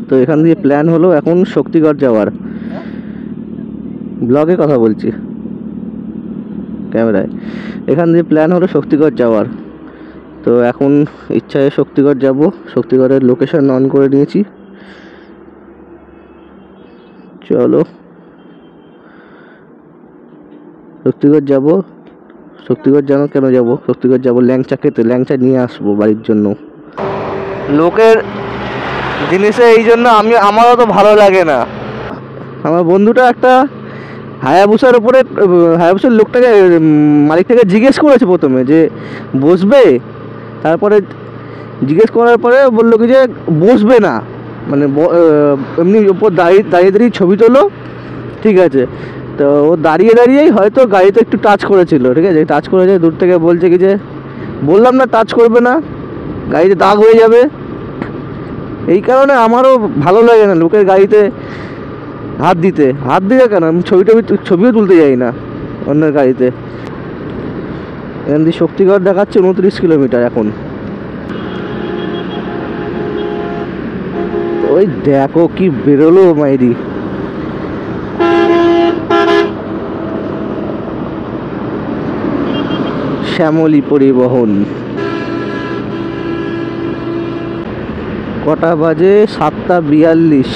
তো এখান দিয়ে প্ল্যান হলো এখন শক্তিগড় যাওয়ার। ব্লগে কথা বলছি, ক্যামেরায়। এখান দিয়ে প্ল্যান হলো শক্তিগড় যাওয়ার। তো এখন ইচ্ছায় শক্তিগড় যাব। শক্তিগড়ের লোকেশন অন করে নিয়েছি, চলো শক্তিগড় যাব। শক্তিগড় জানো কেন যাব? শক্তিগড় যাব ল্যাংচা খেতে, ল্যাংচা নিয়ে আসবো বাড়ির জন্য। লোকের জিনিসে এই জন্য আমারও তো ভালো লাগে না। আমার বন্ধুটা একটা হায়াবুসার উপরে, হায়াবুসার লোকটাকে, মালিকটাকে জিজ্ঞেস করেছে প্রথমে যে বসবে, তারপরে জিজ্ঞেস করার পরে বললো কি যে বসবে না, মানে এমনি উপর দাঁড়িয়ে দাঁড়িয়ে ছবি তোলো, ঠিক আছে। তো ও দাঁড়িয়ে দাঁড়িয়েই হয়তো গাড়িতে একটু টাচ করেছিল, ঠিক আছে, টাচ করেছে। দূর থেকে বলছে কি যে বললাম না টাচ করবে না, গাড়িতে দাগ হয়ে যাবে। এই কারণে আমারও ভালো লাগে না লোকের গাড়িতে হাত দিতে কেন, আমি ছবিও তুলতে যাই না অন্যের গাড়িতে। এখান দিয়ে শক্তিগড় দেখাচ্ছে 29 কিলোমিটার এখন। ওই দেখো কি বেরোলো মাইরি। শ্যামলী পরিবহন। কটা বাজে? 7:42।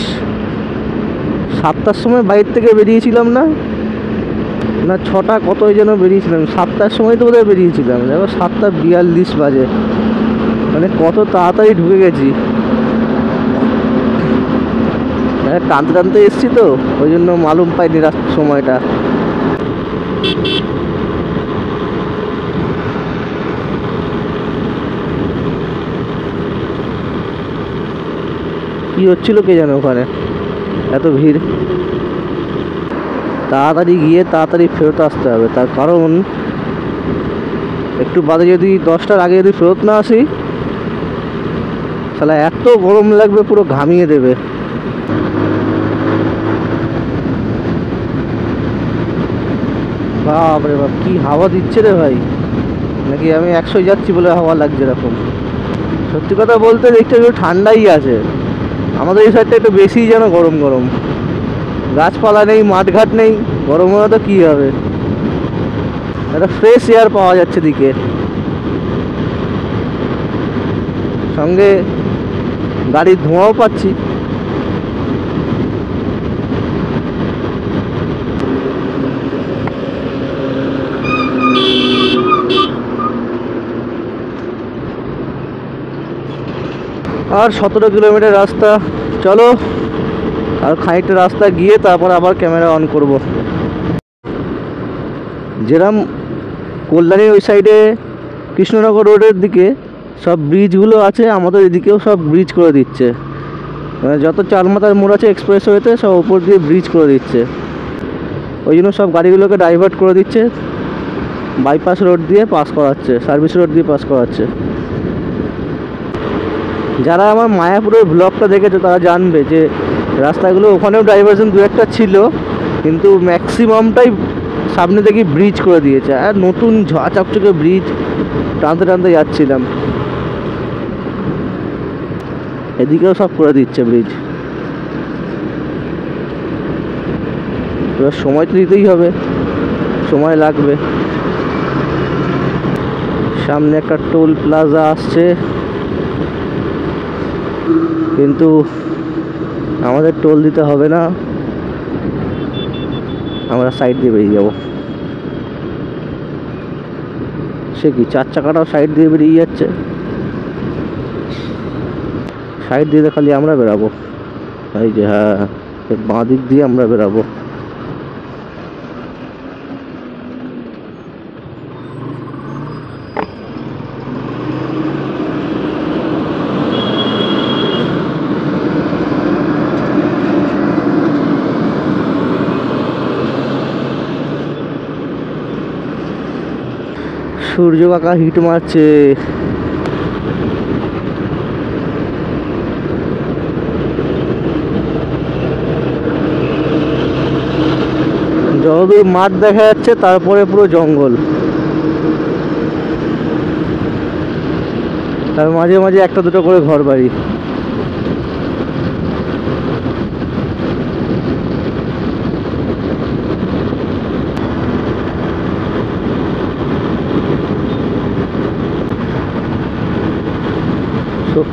7টার সময় বাইরে থেকে বেরিয়েছিলাম না, 6টা কতই যেন বেরিয়েছিলাম। 7টার সময় তো বোধহয় বেরিয়েছিলাম, দেখো 7:42 বাজে, মানে কত তাড়াতাড়ি ঢুকে গেছি। টানতে টানতে এসছি তো, ওই জন্য মালুম পাইনি সময়টা। কি হচ্ছিল কে জানে ওখানে, এত ভিড়। তাড়াতাড়ি গিয়ে তাড়াতাড়ি ফেরত আসতে হবে, তার কারণ একটু বাদে যদি 10টার আগে যদি ফেরত না আসি, তাহলে এত গরম লাগবে, পুরো ঘামিয়ে দেবে। বাপরে বাপ, কি হাওয়া দিচ্ছে রে ভাই, নাকি আমি 100 যাচ্ছি বলে হাওয়া লাগছে এরকম। সত্যি কথা বলতে দেখতে একটু ঠান্ডাই আছে, আমাদের এই সাইডটা একটু বেশি যেন গরম গরম। গাছপালা নেই, মাঠঘাট নেই, গরম হলে তো কী হবে, একটা ফ্রেশ এয়ার পাওয়া যাচ্ছে দিকে, সঙ্গে গাড়ির ধোঁয়াও পাচ্ছি। আর 17 কিলোমিটার রাস্তা, চলো আর খানিকটা রাস্তা গিয়ে তারপর আবার ক্যামেরা অন করব। যেরকম কল্যাণীর ওই সাইডে কৃষ্ণনগর রোডের দিকে সব ব্রিজগুলো আছে, আমাদের এদিকেও সব ব্রিজ করে দিচ্ছে, মানে যত চারমাথার মোড় আছে এক্সপ্রেসওয়েতে সব উপর দিয়ে ব্রিজ করে দিচ্ছে। ওই জন্য সব গাড়িগুলোকে ডাইভার্ট করে দিচ্ছে, বাইপাস রোড দিয়ে পাস করাচ্ছে, সার্ভিস রোড দিয়ে পাস করাচ্ছে। যারা আমার মায়াপুরের ব্লগটা দেখেছে তারা জানবে যে রাস্তাগুলো ওখানেও ডাইভারশন দু একটা ছিল, কিন্তু ম্যাক্সিমামটাই সামনে থেকে ব্রিজ করে দিয়েছে। আর নতুন ঝাঁচকচকে ব্রিজ, টানতে টানতে যাচ্ছিলাম, এদিকেও সব করে দিচ্ছে ব্রিজ। এবার সময় তো দিতেই হবে, সময় লাগবে। সামনে একটা টোল প্লাজা আসছে, কিন্তু আমাদের টোল দিতে হবে না, আমরা সাইড দিয়ে বেরিয়ে যাব। সে কি 4 চাকাটাও সাইড দিয়ে বেরিয়ে যাচ্ছে, সাইড দিয়ে খালি আমরা বেরাবো। এই যে হ্যাঁ, বাঁ দিক দিয়ে আমরা বেরাবো। সূর্য কাকা হিট মারছে। যতদূর মাঠ দেখা যাচ্ছে তারপরে পুরো জঙ্গল, তার মাঝে মাঝে একটা দুটো করে ঘর বাড়ি।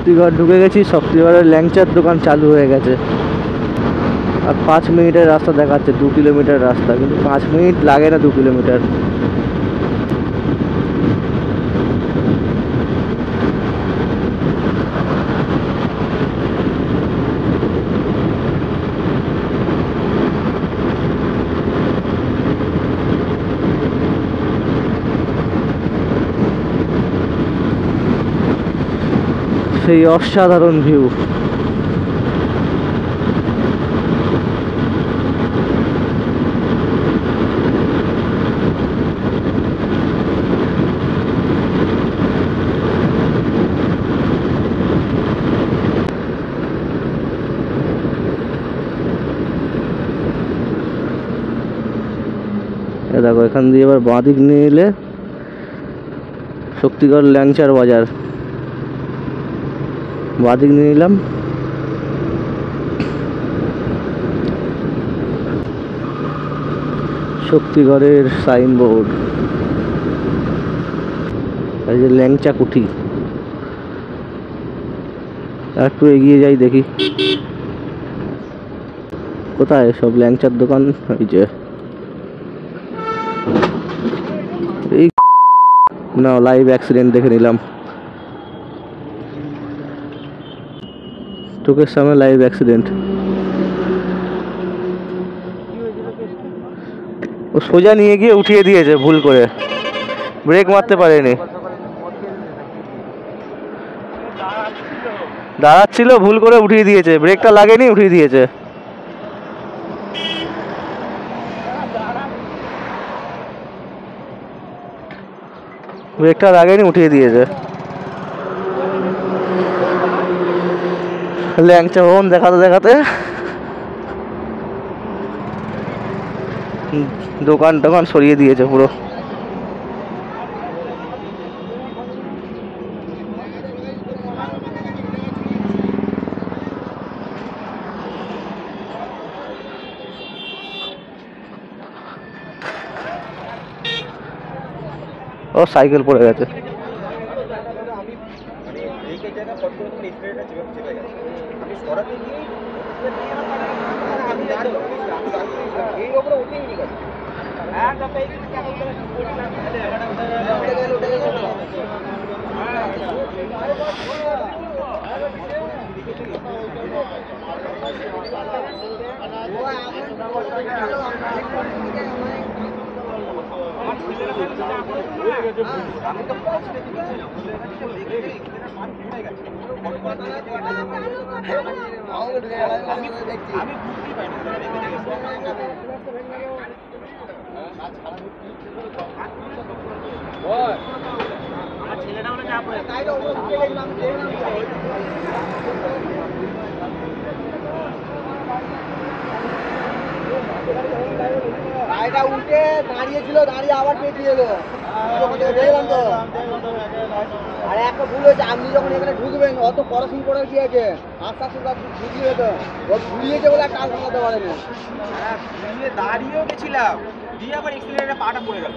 শক্তিগড় ঢুকে গেছি। শক্তিগড়ের ল্যাংচার দোকান চালু হয়ে গেছে। আর 5 মিনিটের রাস্তা দেখাচ্ছে, 2 কিলোমিটার রাস্তা, কিন্তু 5 মিনিট লাগে না 2 কিলোমিটার। সেই অসাধারণ ভিউ। দেখো এখান দিয়ে এবার বাঁদিক নিয়ে এলে শক্তিগড় ল্যাংচার বাজার। বাঁদিক নিয়ে নিলাম। শক্তিগড়ের সাইনবোর্ড, এই যে ল্যাংচা কুঠি। একটু এগিয়ে যাই দেখি কোথায় সব ল্যাংচার দোকান। এই যে এই না, লাইভ অ্যাক্সিডেন্ট দেখে নিলাম, চোখের সামনে লাইভ অ্যাক্সিডেন্ট। ও সোজা নিয়ে গিয়ে উঠিয়ে দিয়েছে ভুল করে, ব্রেক মারতে পারেনি। দাঁড়াচ্ছিল, ভুল করে উঠিয়ে দিয়েছে, ব্রেকটা লাগেনি, উঠিয়ে দিয়েছে। ব্রেকটা লাগেনি, উঠিয়ে দিয়েছে। ল্যাংচা ভবন দেখাতে দেখাতে দোকান টোকান সরিয়ে দিয়েছে পুরো। ও সাইকেল পড়ে গেছে। গাড়িটা উঠে দাঁড়িয়েছিল, দাঁড়িয়ে আবার পেটিয়ে এলো। দেখলাম তো। আরে একটা ভুল হয়েছে, আপনি যখন এখানে ঢুকবেন অত পড়াশোনা করার কি আছে, আস্তে আস্তে ঢুকিয়ে তো ও ঘুরিয়েছে বলে টাল ভাঙাতে পারেনি। দাঁড়িয়েও গেছিলাম, দিয়ে আবার এক্সিলারেটরে পাটা পড়ে গেল।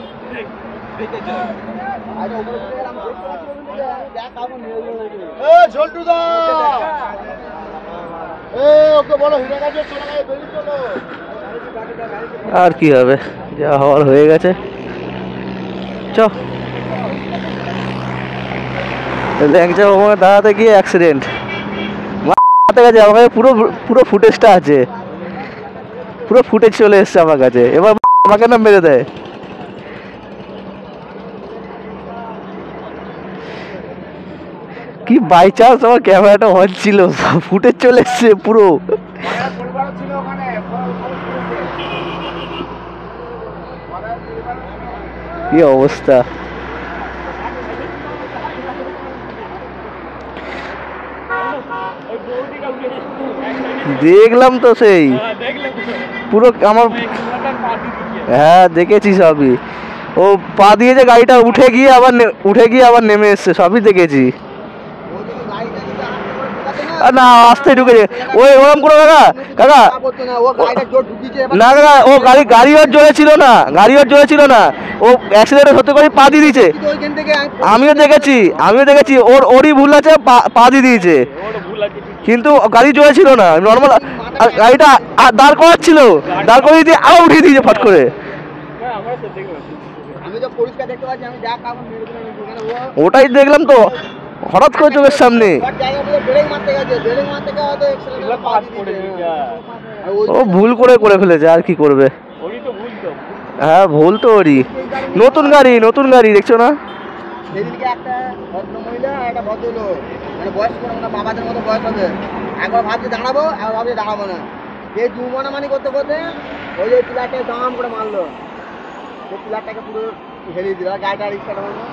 আর কি হবে, যা হওয়ার হয়ে গেছে। চ ল্যাংচা ভবনে দাঁড়াতে গিয়ে অ্যাক্সিডেন্ট গেছে। আমার কাছে পুরো পুরো ফুটেজটা আছে, পুরো ফুটেজ চলে এসছে আমার কাছে। এবার আমাকে না মেরে দেয়। কি বাই চান্স আমার ক্যামেরাটা অন ছিল, ফুটেজ চলে এসছে পুরো। কি অবস্থা, দেখলাম তো সেই পুরো আমার। হ্যাঁ দেখেছি সবই, ও পা দিয়ে যে গাড়িটা উঠে গিয়ে আবার নেমে এসছে, সবই দেখেছি। না আস্তে ঢুকেছে ওই ওরকম করে কাকা কাকা ও গাড়িটা জোর ঢুকিয়েছে না কাকা ও গাড়ি ওর জোরে ছিল না গাড়ি ওর জোরে ছিল না ও অ্যাক্সিডেন্টে হতে করে পা দিয়ে দিয়েছে ওইখান থেকে আমিও দেখেছি ওরই ভুল আছে পা দিয়ে দিয়েছে কিন্তু গাড়ি জোরে ছিল না নর্মাল গাড়িটা দাঁড় করাচ্ছিল দাঁড় করিয়ে দিয়ে আরো উঠিয়ে দিয়েছে ফট করে আমি তো পরিষ্কার দেখতে পাচ্ছি আমি যা কাপড় মেরে দিলাম এখানে ওটাই দেখলাম তো হঠাৎ করে চোখের সামনে ব্রেক মারতে গেছে ব্রেক মারতে গিয়ে হয়তো এক্সেলেটার পা দিয়ে দিয়েছে ও ভুল করে ফেলেছে আর কি করবে হ্যাঁ ভুল তো ওরই নতুন গাড়ি দেখছো না সেদিনকে একটা ভদ্রমহিলা আর একটা ভদ্রলোক মানে বয়স করে মানে বাবাদের মতো বয়স হবে একবার ভাবছি দাঁড়াবো একবার ভাবছি দাঁড়াবো না এই জুমানামানি করতে করতে ওই যে পিলারটাকে দাম করে মারলো সেই পিলারটাকে পুরো হেরিয়ে দিল গাড়িটা রিক্সাটা মারলো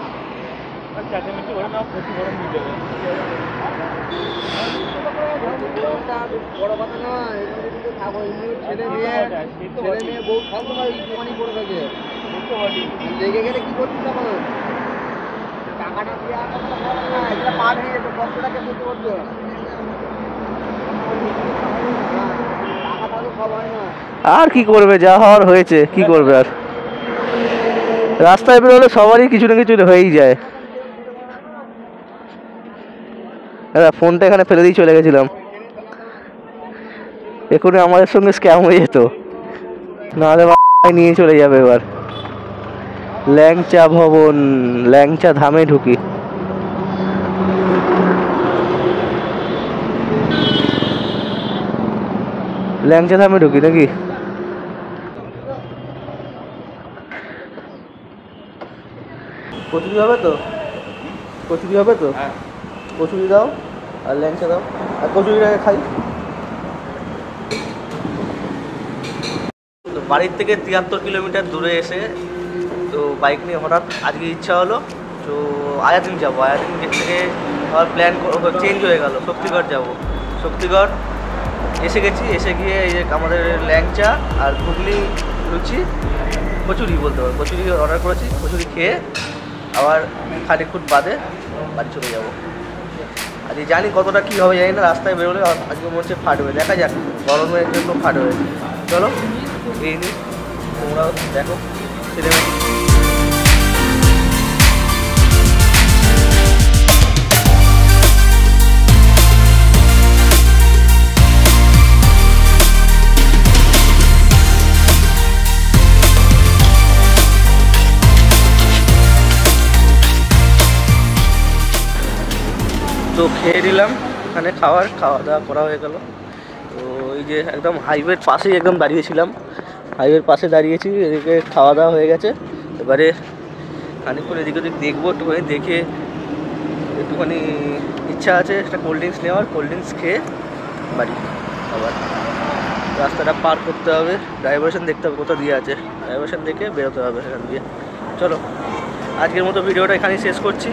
বড় কথা নয় এগুলো কিন্তু খাবো ছেলে মেয়ে বউ সব সময় দোকানই পড়ে থাকে লেগে গেলে কি করছিস তখন টাকাটা দিয়ে আর কথা বলো না এটা পা ভেঙে যেত কষ্টটাকে বুঝতে পারতো টাকা তাহলে সব হয় না আর কি করবে যা হওয়ার হয়েছে কি করবে আর রাস্তায় বেরোলে সবারই কিছু না কিছু হয়েই যায় ফোনটা এখানে ফেলে দিয়ে চলে গেছিলাম এখনই আমাদের সঙ্গে স্ক্যাম হয়ে যেত নাহলে নিয়ে চলে যাবে এবার ল্যাংচা ভবন ল্যাংচা ধামে ঢুকি ল্যাংচা ধামে ঢুকি নাকি কচুরি হবে তো কচুরি দাও আর ল্যাংচা দাও আর কচুরিটাকে খাই তো বাড়ির থেকে 73 কিলোমিটার দূরে এসে তো বাইক নিয়ে হঠাৎ আজকে ইচ্ছা হলো তো আয়াদিন যাবো আয়াদিন থেকে আবার প্ল্যান চেঞ্জ হয়ে গেল শক্তিগড় এসে গিয়ে এই যে আমাদের ল্যাংচা আর ঘুগনি লুচি কচুরি বলতে পারো কচুরি অর্ডার করেছি কচুরি খেয়ে আবার খানিকক্ষণ বাদে বাড়ি চলে যাবো আজকে জানি কতটা কী হবে জানি না রাস্তায় বেরোলে আজকে মনে হচ্ছে ফাটবে দেখা যাক গরমের জন্য ফাটবে চলো এই নিই তোমরাও দেখো সিনেমা তো খেয়ে নিলাম এখানে খাওয়া দাওয়া করা হয়ে গেল তো এই যে একদম হাইওয়ের পাশেই একদম দাঁড়িয়েছিলাম হাইওয়ের পাশে দাঁড়িয়েছি এদিকে খাওয়া দাওয়া হয়ে গেছে এবারে খানিকক্ষণ এদিক ওদিক দেখবো একটুখানি দেখে একটুখানি ইচ্ছা আছে একটা কোল্ড ড্রিঙ্কস নেওয়ার কোল্ড ড্রিঙ্কস খেয়ে বাড়ি আবার রাস্তাটা পার করতে হবে ড্রাইভারেশন দেখতে হবে কোথাও দিয়ে আছে ড্রাইভারেশন দেখে বেরোতে হবে সেখান দিয়ে চলো আজকের মতো ভিডিওটা এখানেই শেষ করছি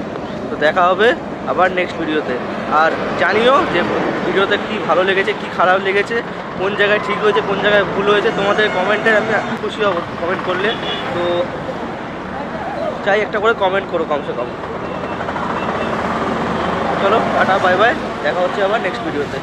তো দেখা হবে আবার নেক্সট ভিডিওতে আর জানিও যে ভিডিওতে কী ভালো লেগেছে কী খারাপ লেগেছে কোন জায়গায় ঠিক হয়েছে কোন জায়গায় ভুল হয়েছে তোমাদের কমেন্টে আমি খুশি হব কমেন্ট করলে তো চাই একটা করে কমেন্ট করো কমসে কম চলো টাটা বাই বাই দেখা হচ্ছে আবার নেক্সট ভিডিওতে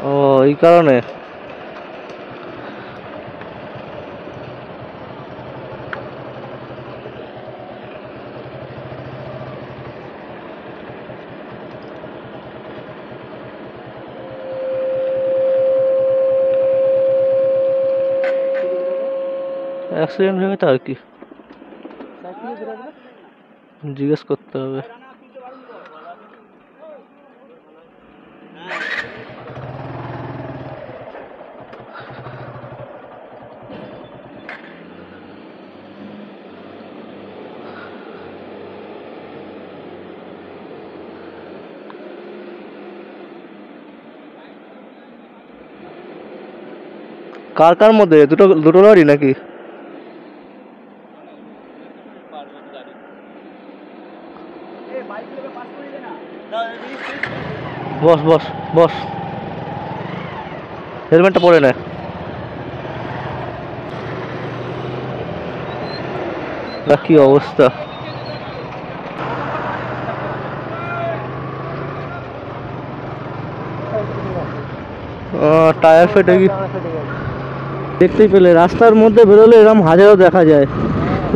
ও এই কারণে অ্যাক্সিডেন্ট হয়ে গেছে আর কি জিজ্ঞেস করতে হবে কার কার মধ্যে দুটো দুটো লরি নাকি? বস বস বস, হেলমেটটা পরে নে। কি অবস্থা! টায়ার ফেটে গিয়ে দেখতেই পেলে, রাস্তার মধ্যে বেরোলে এরকম হাজারও দেখা যায়।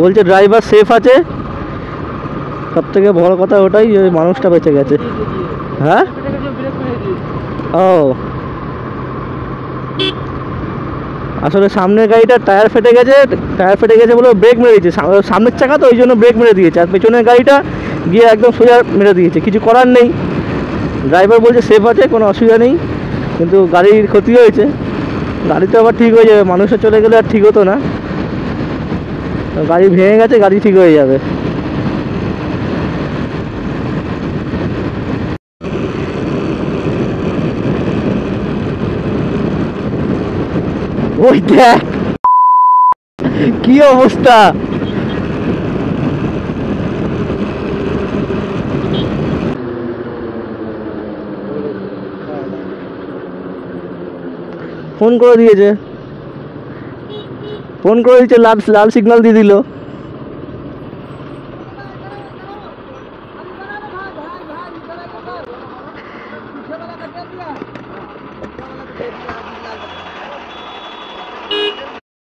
বলছে ড্রাইভার সেফ আছে, সব থেকে বড় কথা ওটাই যে মানুষটা বেঁচে গেছে। হ্যাঁ, ও আসলে সামনের গাড়িটার টায়ার ফেটে গেছে, টায়ার ফেটে গেছে বলে ব্রেক মেরে দিয়েছে। সামনের চাকা তো ওই জন্য ব্রেক মেরে দিয়েছে, আর পেছনের গাড়িটা গিয়ে একদম সোজা মেরে দিয়েছে। কিছু করার নেই, ড্রাইভার বলছে সেফ আছে, কোনো অসুবিধা নেই, কিন্তু গাড়ির ক্ষতি হয়েছে। গাড়ি তো আবার ঠিক হয়ে যাবে, মানুষের চলে গেলে আর ঠিক হতো না। গাড়ি ভেঙে গেছে, গাড়ি ঠিক হয়ে যাবে। ওই দেখ কি অবস্থা! ফোন করে দিয়েছে, লাল লাল সিগন্যাল দিয়ে দিল।